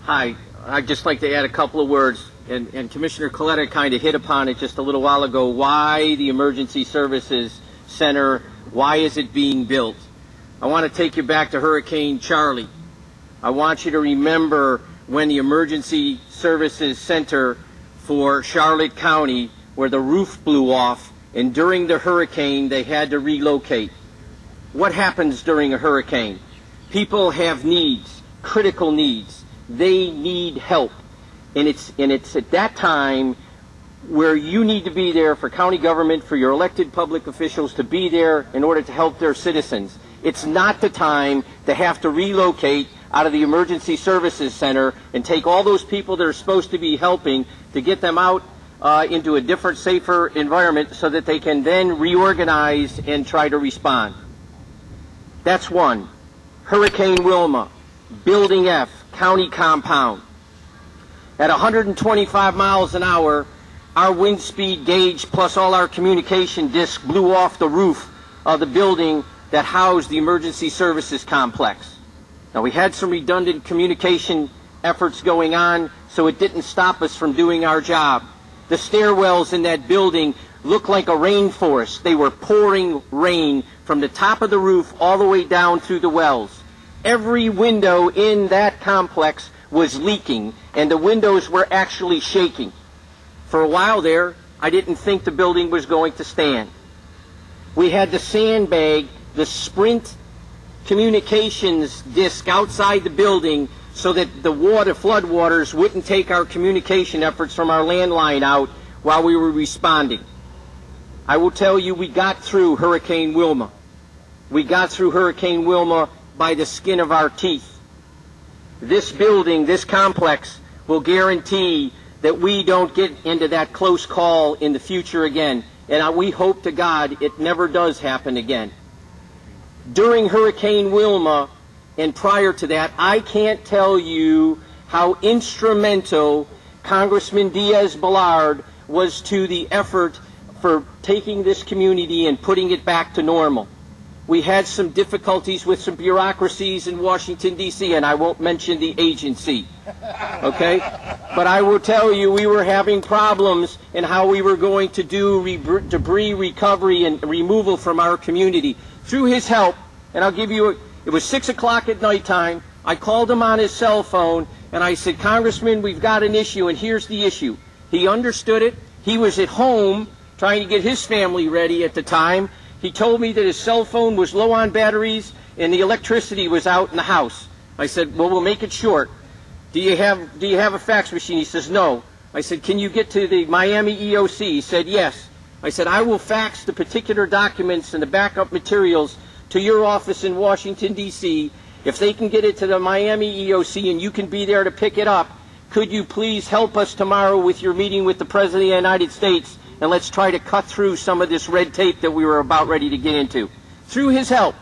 Hi. I'd just like to add a couple of words, and Commissioner Coletta kind of hit upon it just a little while ago. Why the Emergency Services Center? Why is it being built? I want to take you back to Hurricane Charlie. I want you to remember when the Emergency Services Center for Charlotte County, where the roof blew off, and during the hurricane they had to relocate. What happens during a hurricane? People have needs, critical needs. They need help. And it's at that time where you need to be there for county government, for your elected public officials to be there in order to help their citizens. It's not the time to have to relocate out of the Emergency Services Center and take all those people that are supposed to be helping to get them out into a different, safer environment so that they can then reorganize and try to respond. That's one. Hurricane Wilma, Building F, county compound. At 125 miles an hour, our wind speed gauge plus all our communication discs blew off the roof of the building that housed the emergency services complex. Now, we had some redundant communication efforts going on, so it didn't stop us from doing our job. The stairwells in that building looked like a rainforest. They were pouring rain from the top of the roof all the way down through the wells. Every window in that complex was leaking, and the windows were actually shaking. For a while there, I didn't think the building was going to stand. We had to sandbag the Sprint communications disc outside the building so that the floodwaters wouldn't take our communication efforts from our landline out while we were responding. I will tell you, we got through Hurricane Wilma. We got through Hurricane Wilma by the skin of our teeth. This building, this complex, will guarantee that we don't get into that close call in the future again. And we hope to God it never does happen again. During Hurricane Wilma and prior to that, I can't tell you how instrumental Congressman Diaz-Balart was to the effort for taking this community and putting it back to normal. We had some difficulties with some bureaucracies in Washington, D.C., and I won't mention the agency, okay? But I will tell you we were having problems in how we were going to do debris recovery and removal from our community. Through his help, and I'll give you, it was 6 o'clock at nighttime, I called him on his cell phone, and I said, Congressman, we've got an issue, and here's the issue. He understood it. He was at home trying to get his family ready at the time. He told me that his cell phone was low on batteries and the electricity was out in the house. I said, well, we'll make it short. Do you have a fax machine? He says, no. I said, can you get to the Miami EOC? He said, yes. I said, I will fax the particular documents and the backup materials to your office in Washington, D.C. If they can get it to the Miami EOC and you can be there to pick it up, could you please help us tomorrow with your meeting with the President of the United States, and let's try to cut through some of this red tape that we were about ready to get into. Through his help.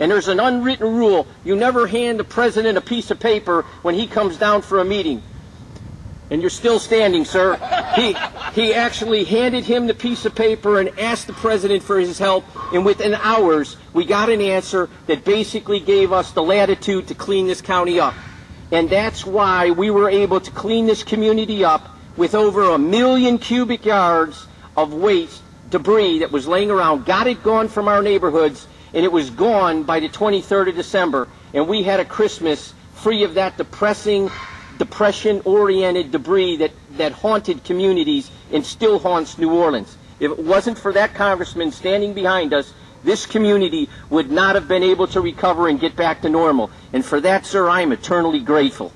And there's an unwritten rule. You never hand the President a piece of paper when he comes down for a meeting. And you're still standing, sir. He actually handed him the piece of paper and asked the President for his help, and within hours we got an answer that basically gave us the latitude to clean this county up. And that's why we were able to clean this community up with over 1 million cubic yards of waste, debris that was laying around, got it gone from our neighborhoods, and it was gone by the 23rd of December. And we had a Christmas free of that depression-oriented debris that haunted communities and still haunts New Orleans. If it wasn't for that congressman standing behind us, this community would not have been able to recover and get back to normal. And for that, sir, I am eternally grateful.